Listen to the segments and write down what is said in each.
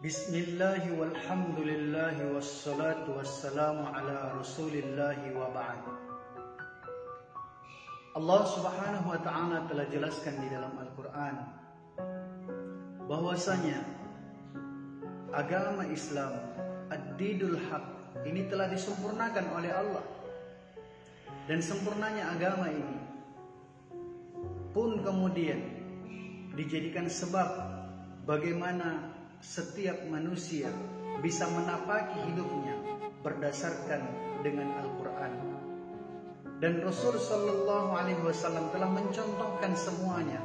Bismillahi walhamdulillahi wassalatu wassalamu ala rasulillahi wa ba'd. Allah subhanahu wa ta'ala telah jelaskan di dalam Al-Quran bahwasanya agama Islam ad-dinul haq ini telah disempurnakan oleh Allah. Dan sempurnanya agama ini pun kemudian dijadikan sebab bagaimana setiap manusia bisa menapaki hidupnya berdasarkan dengan Al-Quran. Dan Rasul sallallahu alaihi wasallam telah mencontohkan semuanya.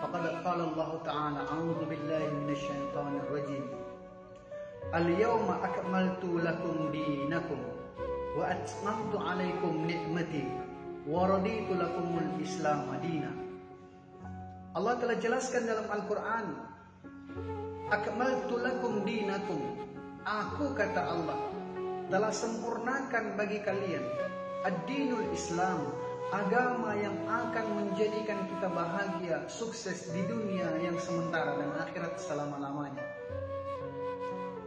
Faqad qala Allah Ta'ala, a'udzu billahi minasyaitonir rajim. Al-yawma akmaltu lakum dinakum wa atmamtu 'alaikum ni'mati wa raditu lakumul Islam madina. Allah telah jelaskan dalam Al-Quran, akmaltu lakum dinakum. Aku, kata Allah, telah sempurnakan bagi kalian ad-dinul Islam, agama yang akan menjadikan kita bahagia, sukses di dunia yang sementara dan akhirat selama-lamanya.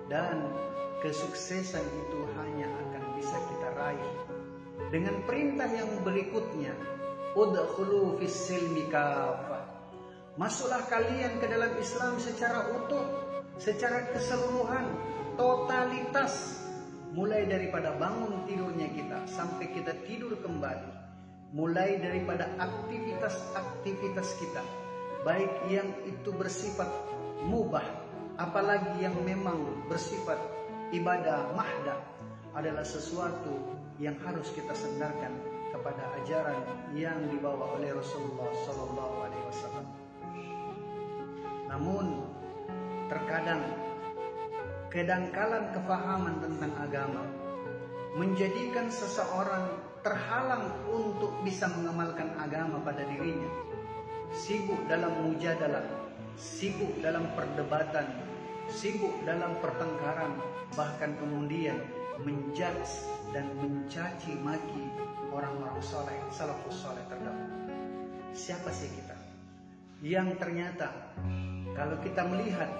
Dan kesuksesan itu hanya akan bisa kita raih dengan perintah yang berikutnya, udkhulu fis silmi kafah. Masuklah kalian ke dalam Islam secara utuh, secara keseluruhan, totalitas. Mulai daripada bangun tidurnya kita sampai kita tidur kembali. Mulai daripada aktivitas-aktivitas kita, baik yang itu bersifat mubah, apalagi yang memang bersifat ibadah mahdah, adalah sesuatu yang harus kita sandarkan kepada ajaran yang dibawa oleh Rasulullah SAW. Namun terkadang kedangkalan kefahaman tentang agama menjadikan seseorang terhalang untuk bisa mengamalkan agama pada dirinya. Sibuk dalam mujadalah, sibuk dalam perdebatan, sibuk dalam pertengkaran, bahkan kemudian menjudge dan mencaci maki orang-orang soleh, salafus soleh terdahulu. Siapa sih kita yang ternyata kalau kita melihat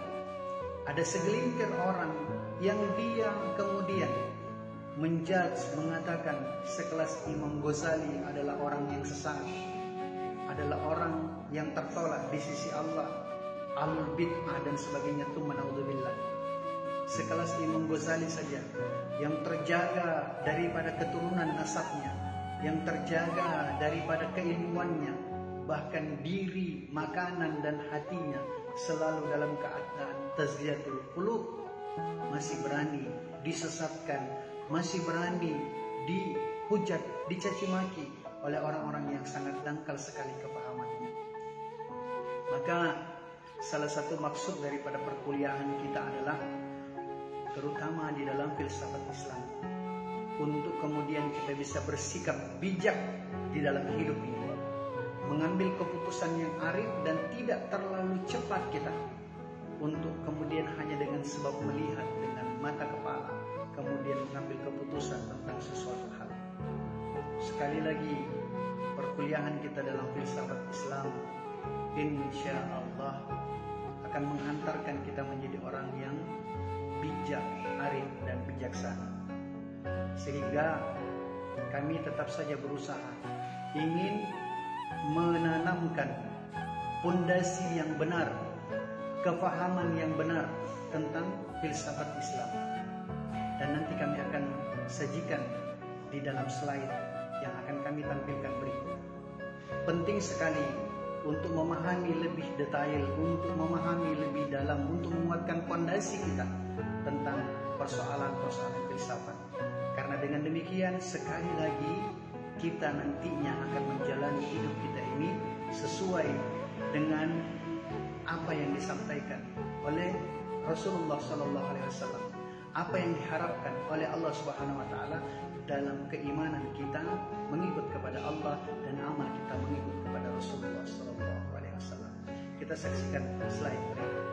ada segelintir orang yang dia kemudian menjudge, mengatakan sekelas Imam Ghazali adalah orang yang sesat, adalah orang yang tertolak di sisi Allah, alul bid'ah dan sebagainya, tsumma naudzubillah. Sekelas Imam Ghazali saja yang terjaga daripada keturunan nasabnya, yang terjaga daripada keilmuannya, bahkan diri, makanan dan hatinya selalu dalam keadaan tazkiyatul qulub, masih berani disesatkan, masih berani dihujat, dicaci maki oleh orang-orang yang sangat dangkal sekali kepahamannya. Maka salah satu maksud daripada perkuliahan kita adalah terutama di dalam filsafat Islam, untuk kemudian kita bisa bersikap bijak di dalam hidup ini, mengambil keputusan yang arif dan tidak terlalu cepat kita untuk kemudian hanya dengan sebab melihat dengan mata kepala kemudian mengambil keputusan tentang sesuatu hal. Sekali lagi, perkuliahan kita dalam filsafat Islam insya Allah akan menghantarkan kita menjadi orang yang bijak, arif dan bijaksana, sehingga kami tetap saja berusaha ingin menanamkan pondasi yang benar, kefahaman yang benar tentang filsafat Islam. Dan nanti kami akan sajikan di dalam slide yang akan kami tampilkan berikut. Penting sekali untuk memahami lebih detail, untuk memahami lebih dalam, untuk menguatkan pondasi kita tentang persoalan-persoalan filsafat. Karena dengan demikian sekali lagi kita nantinya akan menjalani hidup kita ini sesuai dengan apa yang disampaikan oleh Rasulullah SAW, apa yang diharapkan oleh Allah Subhanahu Wa Taala dalam keimanan kita mengikut kepada Allah dan amal kita mengikut kepada Rasulullah SAW. Kita saksikan slide berikut.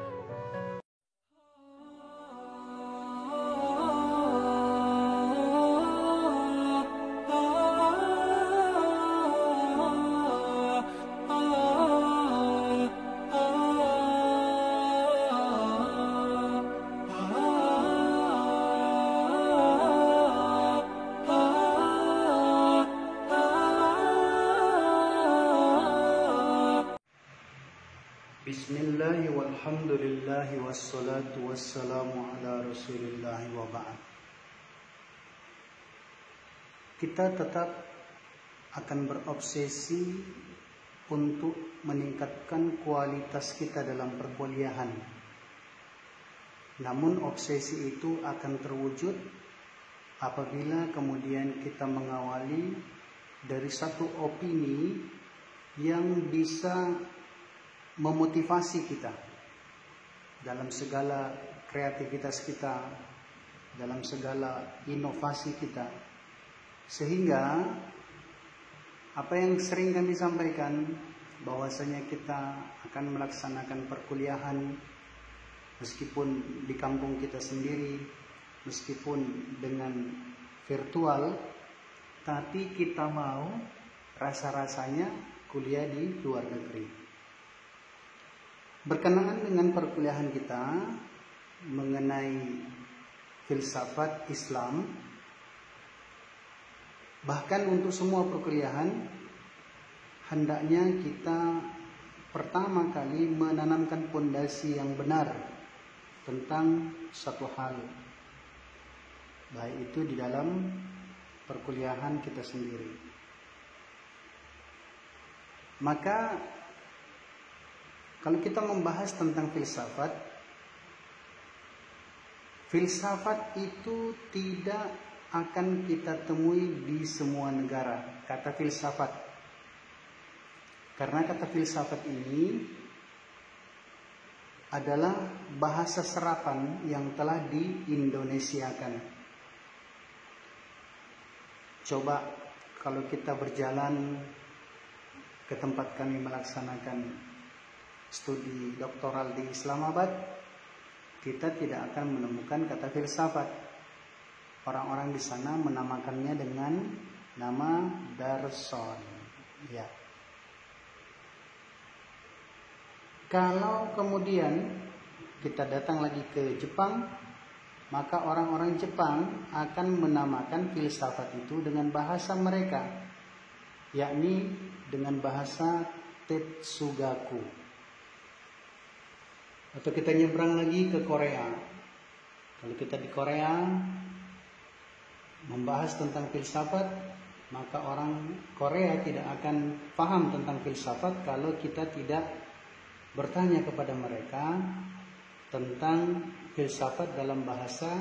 Bismillah walhamdulillah wassalatu wassalamu ala rasulillah wa ba'd. Kita tetap akan berobsesi untuk meningkatkan kualitas kita dalam perkuliahan. Namun obsesi itu akan terwujud apabila kemudian kita mengawali dari satu opini yang bisa memotivasi kita dalam segala kreativitas kita, dalam segala inovasi kita, sehingga apa yang sering kami sampaikan bahwasanya kita akan melaksanakan perkuliahan meskipun di kampung kita sendiri, meskipun dengan virtual, tapi kita mau rasa-rasanya kuliah di luar negeri. Berkenaan dengan perkuliahan kita mengenai filsafat Islam, bahkan untuk semua perkuliahan, hendaknya kita pertama kali menanamkan pondasi yang benar tentang satu hal, baik itu di dalam perkuliahan kita sendiri. Maka kalau kita membahas tentang filsafat, filsafat itu tidak akan kita temui di semua negara, kata filsafat. Karena kata filsafat ini adalah bahasa serapan yang telah diindonesiakan. Coba kalau kita berjalan ke tempat kami melaksanakan studi doktoral di Islamabad, kita tidak akan menemukan kata filsafat. Orang-orang di sana menamakannya dengan nama Darson. Ya. Kalau kemudian kita datang lagi ke Jepang, maka orang-orang Jepang akan menamakan filsafat itu dengan bahasa mereka, yakni dengan bahasa Tetsugaku. Atau kita nyebrang lagi ke Korea. Kalau kita di Korea membahas tentang filsafat, maka orang Korea tidak akan paham tentang filsafat kalau kita tidak bertanya kepada mereka tentang filsafat dalam bahasa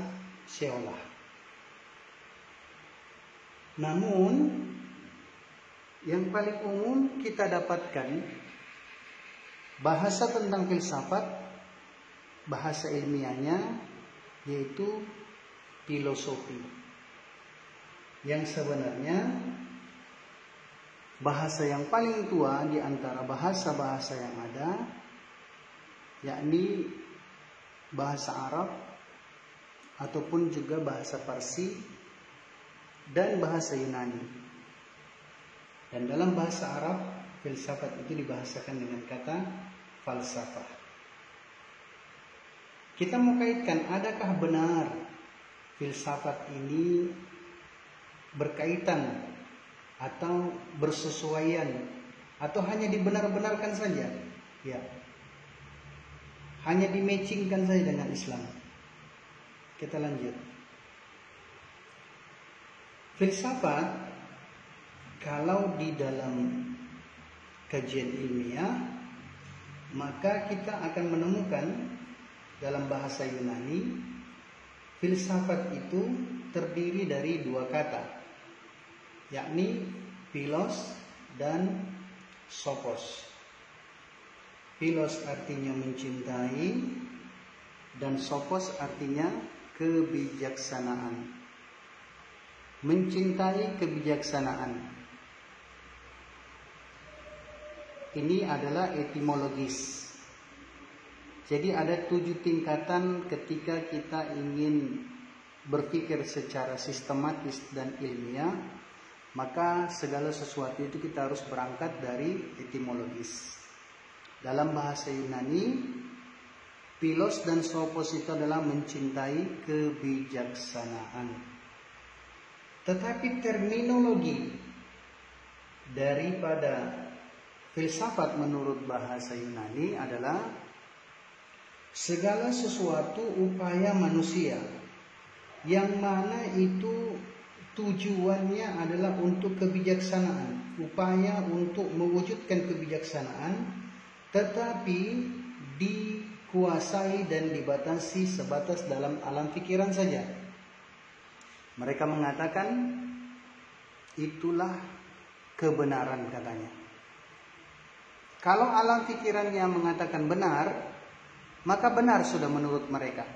Seolah. Namun yang paling umum kita dapatkan bahasa tentang filsafat, bahasa ilmiahnya yaitu filosofi, yang sebenarnya bahasa yang paling tua di antara bahasa-bahasa yang ada, yakni bahasa Arab ataupun juga bahasa Parsi dan bahasa Yunani. Dan dalam bahasa Arab, filsafat itu dibahasakan dengan kata falsafah. Kita mau kaitkan, adakah benar filsafat ini berkaitan atau bersesuaian atau hanya dibenar-benarkan saja? Ya. Hanya dimatchingkan saja dengan Islam. Kita lanjut. Filsafat kalau di dalam kajian ilmiah, maka kita akan menemukan dalam bahasa Yunani, filsafat itu terdiri dari dua kata, yakni philos dan sophos. Philos artinya mencintai dan sophos artinya kebijaksanaan. Mencintai kebijaksanaan. Ini adalah etimologis. Jadi ada 7 tingkatan ketika kita ingin berpikir secara sistematis dan ilmiah, maka segala sesuatu itu kita harus berangkat dari etimologis. Dalam bahasa Yunani, philos dan sophos itu adalah mencintai kebijaksanaan. Tetapi terminologi daripada filsafat menurut bahasa Yunani adalah segala sesuatu upaya manusia yang mana itu tujuannya adalah untuk kebijaksanaan, upaya untuk mewujudkan kebijaksanaan, tetapi dikuasai dan dibatasi sebatas dalam alam pikiran saja. Mereka mengatakan itulah kebenaran katanya. Kalau alam pikirannya mengatakan benar, maka benar sudah menurut mereka.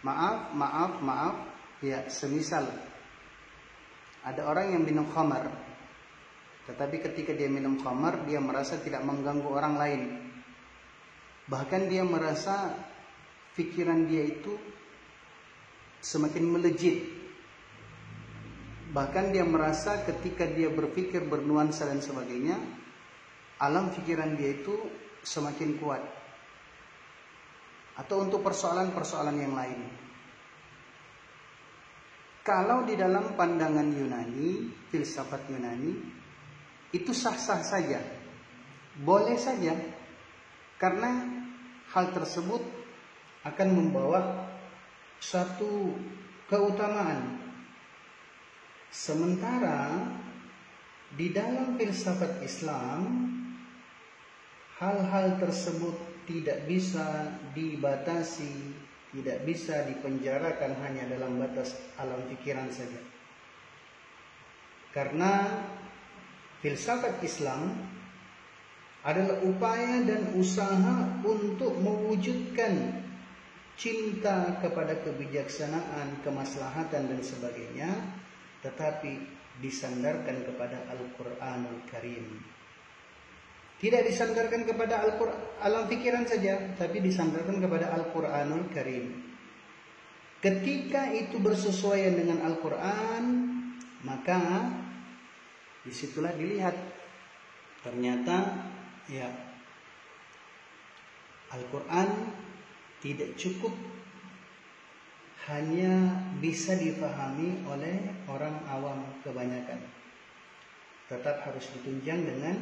Maaf. Ya, semisal ada orang yang minum khamar, tetapi ketika dia minum khamar, dia merasa tidak mengganggu orang lain. Bahkan dia merasa pikiran dia itu semakin melejit. Bahkan dia merasa ketika dia berpikir bernuansa dan sebagainya, alam pikiran dia itu semakin kuat. Atau untuk persoalan-persoalan yang lain. Kalau di dalam pandangan Yunani, filsafat Yunani, itu sah-sah saja. Boleh saja. Karena hal tersebut akan membawa satu keutamaan. Sementara di dalam filsafat Islam, hal-hal tersebut tidak bisa dibatasi, tidak bisa dipenjarakan hanya dalam batas alam pikiran saja. Karena filsafat Islam adalah upaya dan usaha untuk mewujudkan cinta kepada kebijaksanaan, kemaslahatan dan sebagainya, tetapi disandarkan kepada Al-Qur'anul Karim. Tidak disandarkan kepada alam pikiran saja, tapi disandarkan kepada Al-Quranul Karim. Ketika itu bersesuaian dengan Al-Quran, maka disitulah dilihat ternyata ya Al-Quran tidak cukup hanya bisa dipahami oleh orang awam kebanyakan, tetap harus ditunjang dengan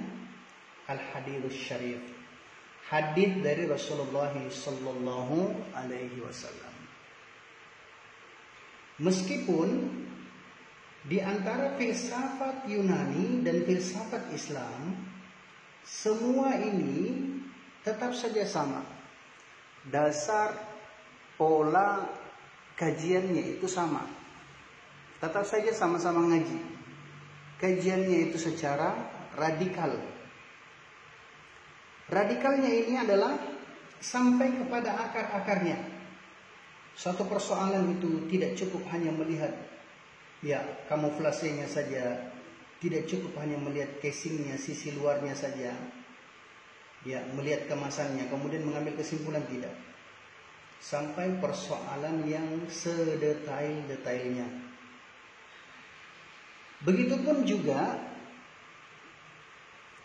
Al-Hadithus Syarif, hadits dari Rasulullah sallallahu alaihi wasallam. Meskipun di antara filsafat Yunani dan filsafat Islam, semua ini tetap saja sama. Dasar pola kajiannya itu sama. Tetap saja sama-sama ngaji. Kajiannya itu secara radikal. Radikalnya ini adalah sampai kepada akar-akarnya. Suatu persoalan itu tidak cukup hanya melihat ya kamuflasenya saja, tidak cukup hanya melihat casingnya, sisi luarnya saja, ya melihat kemasannya, kemudian mengambil kesimpulan, tidak. Sampai persoalan yang sedetail-detailnya. Begitupun juga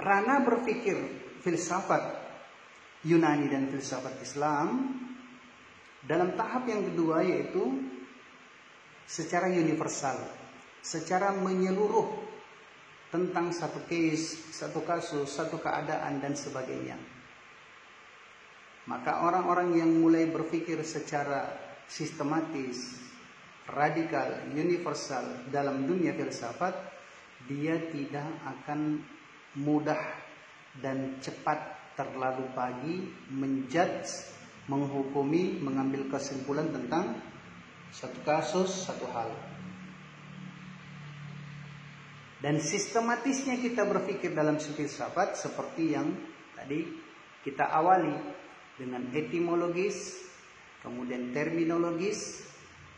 ranah berpikir filsafat Yunani dan filsafat Islam dalam tahap yang kedua, yaitu secara universal, secara menyeluruh tentang satu case, satu kasus, satu keadaan dan sebagainya. Maka orang-orang yang mulai berpikir secara sistematis, radikal, universal dalam dunia filsafat, dia tidak akan mudah dan cepat terlalu pagi menjudge, menghukumi, mengambil kesimpulan tentang satu kasus, satu hal. Dan sistematisnya kita berpikir dalam filsafat seperti yang tadi kita awali dengan etimologis, kemudian terminologis.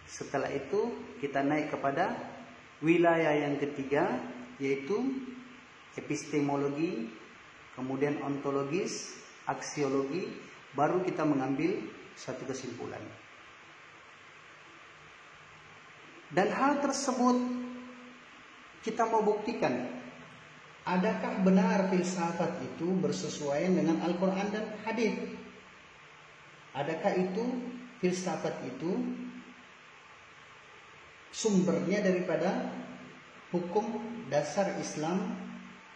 Setelah itu kita naik kepada wilayah yang ketiga, yaitu epistemologi, kemudian ontologis, aksiologi, baru kita mengambil satu kesimpulan. Dan hal tersebut kita mau buktikan, adakah benar filsafat itu bersesuaian dengan Al-Quran dan hadits? Adakah itu filsafat itu sumbernya daripada hukum dasar Islam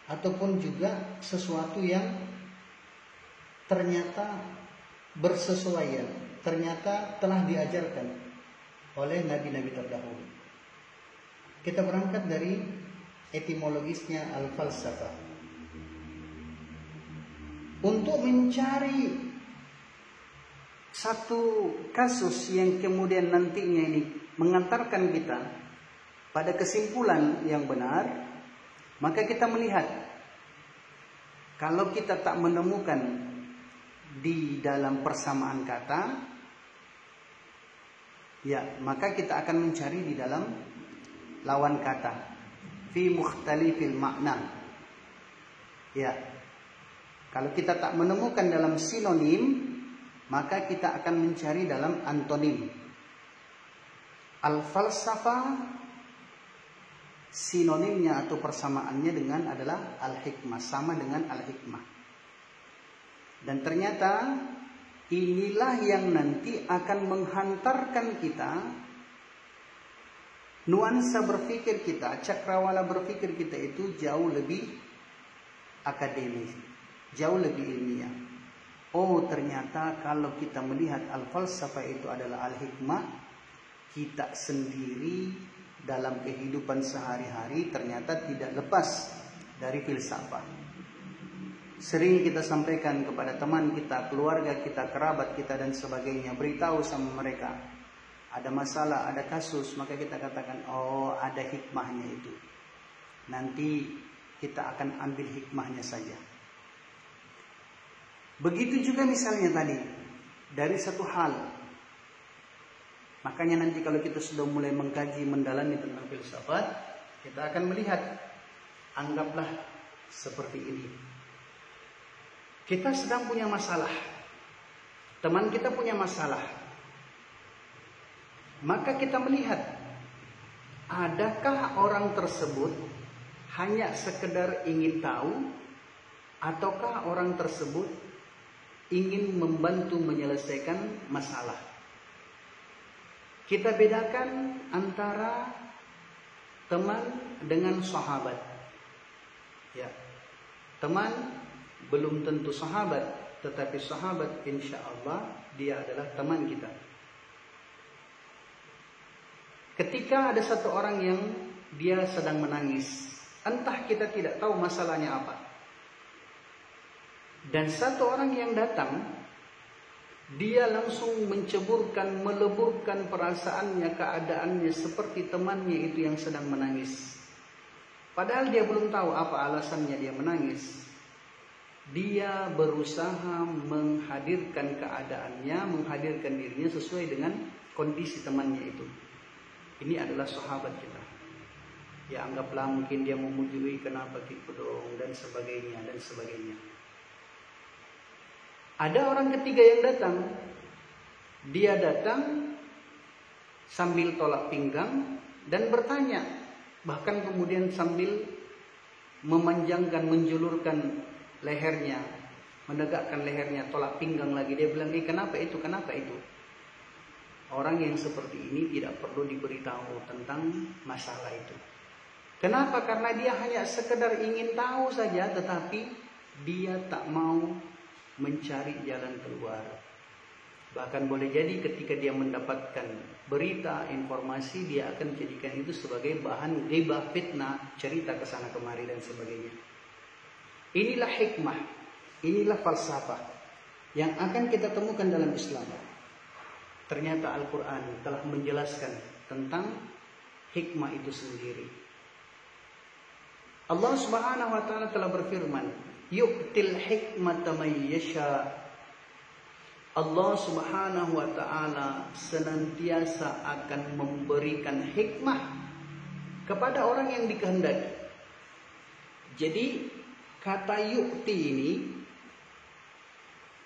ataupun juga sesuatu yang ternyata bersesuaian, ternyata telah diajarkan oleh nabi-nabi terdahulu. Kita berangkat dari etimologisnya al-falsafah. Untuk mencari satu kasus yang kemudian nantinya ini mengantarkan kita pada kesimpulan yang benar, maka kita melihat kalau kita tak menemukan di dalam persamaan kata, ya maka kita akan mencari di dalam lawan kata, fi mukhtalifil makna. Ya, kalau kita tak menemukan dalam sinonim, maka kita akan mencari dalam antonim. Al-falsafah sinonimnya atau persamaannya dengan adalah al-hikmah, sama dengan al-hikmah. Dan ternyata inilah yang nanti akan menghantarkan kita, nuansa berpikir kita, cakrawala berpikir kita itu jauh lebih akademis, jauh lebih ilmiah. Oh, ternyata kalau kita melihat al-falsafah itu adalah al-hikmah, kita sendiri dalam kehidupan sehari-hari ternyata tidak lepas dari filsafat. Sering kita sampaikan kepada teman kita, keluarga kita, kerabat kita dan sebagainya, beritahu sama mereka ada masalah, ada kasus, maka kita katakan, oh ada hikmahnya itu. Nanti kita akan ambil hikmahnya saja. Begitu juga misalnya tadi, dari satu hal. Makanya nanti kalau kita sudah mulai mengkaji, mendalami tentang filsafat, kita akan melihat, anggaplah seperti ini. Kita sedang punya masalah, teman kita punya masalah, maka kita melihat, adakah orang tersebut hanya sekedar ingin tahu, ataukah orang tersebut ingin membantu menyelesaikan masalah. Kita bedakan antara teman dengan sahabat. Ya, teman belum tentu sahabat, tetapi sahabat insya Allah dia adalah teman kita. Ketika ada satu orang yang dia sedang menangis, entah kita tidak tahu masalahnya apa, dan satu orang yang datang, dia langsung menceburkan, meleburkan perasaannya, keadaannya seperti temannya itu yang sedang menangis. Padahal dia belum tahu apa alasannya dia menangis. Dia berusaha menghadirkan keadaannya, menghadirkan dirinya sesuai dengan kondisi temannya itu. Ini adalah sahabat kita. Ya anggaplah mungkin dia memujui kenapa gitu dong dan sebagainya dan sebagainya. Ada orang ketiga yang datang. Dia datang sambil tolak pinggang dan bertanya. Bahkan kemudian sambil memanjangkan, menjulurkan lehernya, menegakkan lehernya, tolak pinggang lagi. Dia bilang, kenapa itu, kenapa itu? Orang yang seperti ini tidak perlu diberitahu tentang masalah itu. Kenapa? Karena dia hanya sekedar ingin tahu saja, tetapi dia tak mau mencari jalan keluar. Bahkan boleh jadi ketika dia mendapatkan berita, informasi, dia akan jadikan itu sebagai bahan ghibah, fitnah, cerita kesana kemari dan sebagainya. Inilah hikmah, inilah falsafah yang akan kita temukan dalam Islam. Ternyata Al-Quran telah menjelaskan tentang hikmah itu sendiri. Allah Subhanahu wa Ta'ala telah berfirman, yu'til hikmata man yasha. Allah Subhanahu wa Ta'ala senantiasa akan memberikan hikmah kepada orang yang dikehendaki. Jadi kata yu'ti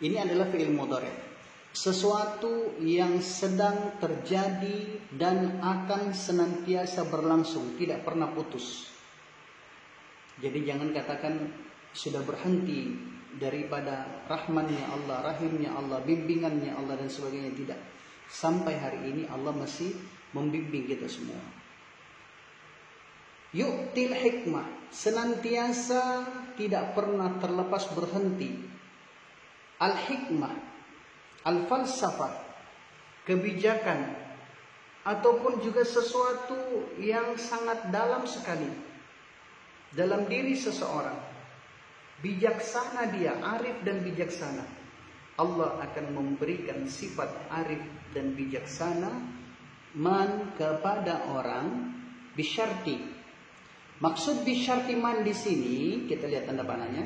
ini adalah fi'il mudhari', sesuatu yang sedang terjadi dan akan senantiasa berlangsung, tidak pernah putus. Jadi jangan katakan sudah berhenti daripada rahmannya Allah, rahimnya Allah, bimbingannya Allah dan sebagainya. Tidak. Sampai hari ini Allah masih membimbing kita semua. Yu'til hikmah, senantiasa tidak pernah terlepas berhenti. Al-hikmah, al-falsafah, kebijakan, ataupun juga sesuatu yang sangat dalam sekali dalam diri seseorang. Bijaksana dia, arif dan bijaksana. Allah akan memberikan sifat arif dan bijaksana kepada orang bisyarti. Maksud bisyarti man di sini, kita lihat tanda panahnya,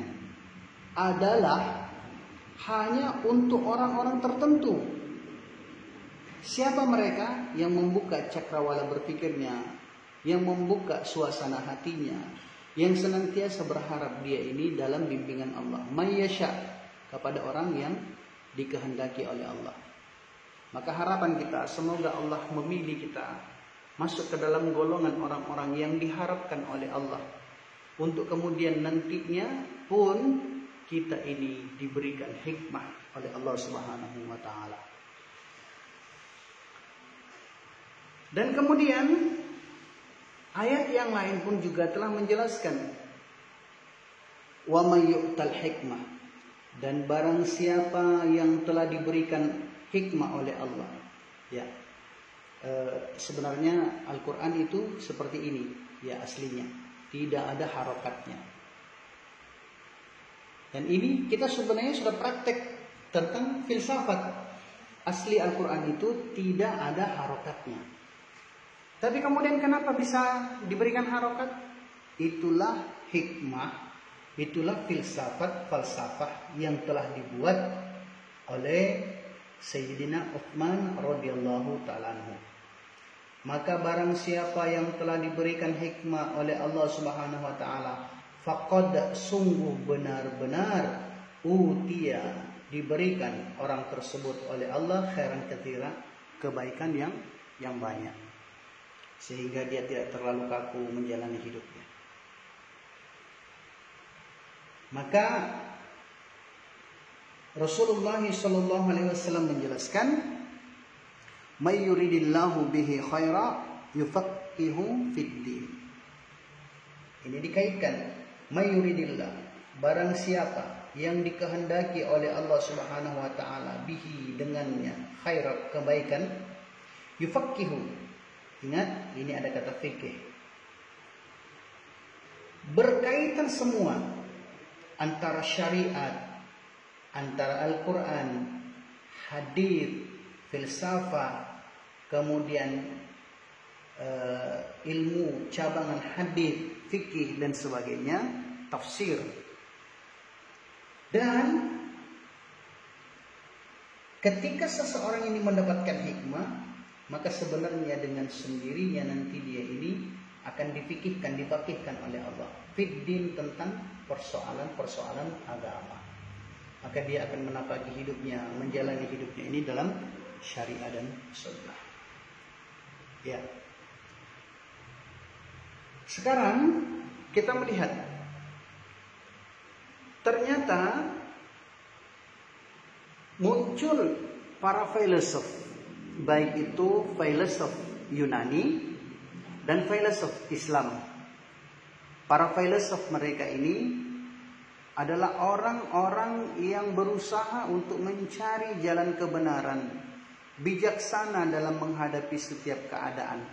adalah hanya untuk orang-orang tertentu. Siapa mereka? Yang membuka cakrawala berpikirnya, yang membuka suasana hatinya, yang senantiasa berharap dia ini dalam bimbingan Allah. Mayyasha, kepada orang yang dikehendaki oleh Allah. Maka harapan kita, semoga Allah memilih kita masuk ke dalam golongan orang-orang yang diharapkan oleh Allah, untuk kemudian nantinya pun kita ini diberikan hikmah oleh Allah Subhanahu wa taala. Dan kemudian ayat yang lain pun juga telah menjelaskan, wa may yu'tal hikmah, dan barang siapa yang telah diberikan hikmah oleh Allah. Ya. Sebenarnya Al-Quran itu seperti ini, ya, aslinya tidak ada harokatnya. Dan ini kita sebenarnya sudah praktek tentang filsafat. Asli Al-Quran itu tidak ada harokatnya. Tapi kemudian kenapa bisa diberikan harokat? Itulah hikmah, itulah falsafah yang telah dibuat oleh Sayyidina Uthman radhiyallahu ta'ala anhu. Maka barang siapa yang telah diberikan hikmah oleh Allah Subhanahu wa taala, faqad, sungguh benar-benar, utia, diberikan orang tersebut oleh Allah khairan katsira, kebaikan yang banyak, sehingga dia tidak terlalu kaku menjalani hidupnya. Maka Rasulullah SAW menjelaskan, may yuridillahu bihi khaira yufaqihu fiddin. Ini dikaitkan, may yuridillah, barang siapa yang dikehendaki oleh Allah Subhanahu wa taala bihi, dengannya, khairat, kebaikan, yufaqihu. Ingat, ini ada kata fikih. Berkaitan semua antara syariat, antara Al-Quran, hadis, filsafat, kemudian ilmu cabangan hadis, fikih dan sebagainya, tafsir. Dan ketika seseorang ini mendapatkan hikmah, maka sebenarnya dengan sendirinya nanti dia ini akan dipikirkan, difakihkan oleh Allah fiddin, tentang persoalan-persoalan agama. Maka dia akan menapaki hidupnya, menjalani hidupnya ini dalam syariah dan sunnah. Ya. Sekarang kita melihat, ternyata muncul para filosof, baik itu filosof Yunani dan filosof Islam. Para filosof mereka ini adalah orang-orang yang berusaha untuk mencari jalan kebenaran, bijaksana dalam menghadapi setiap keadaan.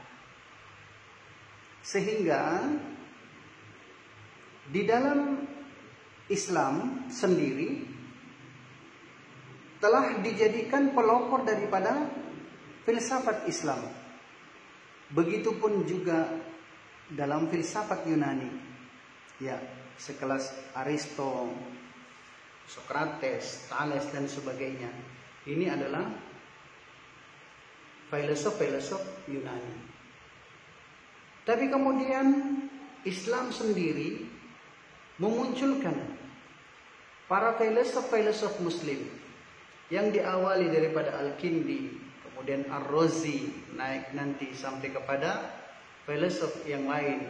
Sehingga di dalam Islam sendiri telah dijadikan pelopor daripada filsafat Islam. Begitupun juga dalam filsafat Yunani, ya, sekelas Aristo, Socrates, Thales dan sebagainya. Ini adalah filosof-filosof Yunani. Tapi kemudian Islam sendiri memunculkan para filosof-filosof Muslim yang diawali daripada Al-Kindi, kemudian Ar-Razi, naik nanti sampai kepada filosof yang lain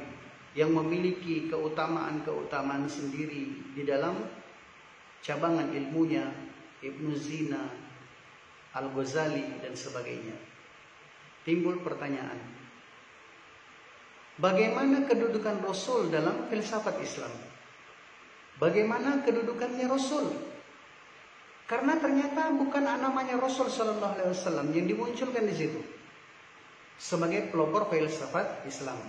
yang memiliki keutamaan-keutamaan sendiri di dalam cabangan ilmunya, Ibnu Sina, Al-Ghazali dan sebagainya. Timbul pertanyaan, Bagaimana kedudukan Rasul dalam filsafat Islam? Bagaimana kedudukannya Rasul? Karena ternyata bukan namanya Rasul Shallallahu Alaihi Wasallam yang dimunculkan di situ sebagai pelopor filsafat Islam.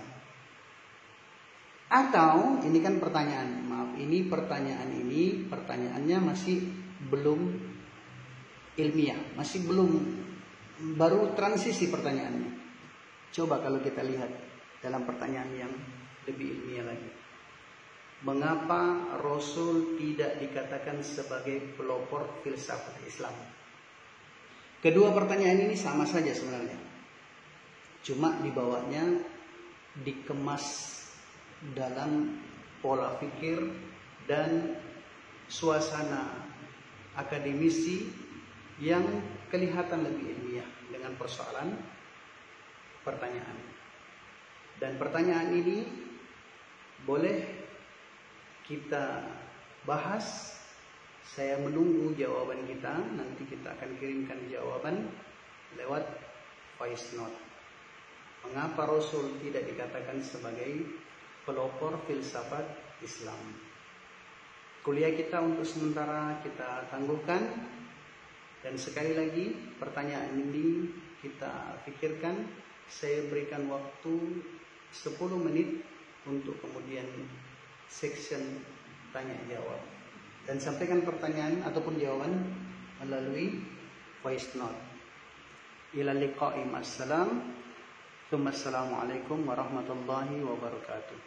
Atau ini kan pertanyaan, maaf, ini pertanyaannya masih belum ilmiah, masih belum, baru transisi pertanyaannya. Coba kalau kita lihat dalam pertanyaan yang lebih ilmiah lagi. Mengapa Rasul tidak dikatakan sebagai pelopor filsafat Islam? Kedua pertanyaan ini sama saja sebenarnya. Cuma dibawanya dikemas dalam pola pikir dan suasana akademisi yang kelihatan lebih ilmiah dengan persoalan pertanyaan. Dan pertanyaan ini boleh kita bahas. Saya menunggu jawaban kita. Nanti kita akan kirimkan jawaban lewat voice note. Mengapa Rasul tidak dikatakan sebagai pelopor filsafat Islam? Kuliah kita untuk sementara kita tangguhkan. Dan sekali lagi pertanyaan ini kita pikirkan. Saya berikan waktu 10 menit untuk kemudian section tanya jawab. Dan sampaikan pertanyaan ataupun jawaban melalui voice note. Ila liqa'i ma'assalam. Assalamualaikum warahmatullahi wabarakatuh.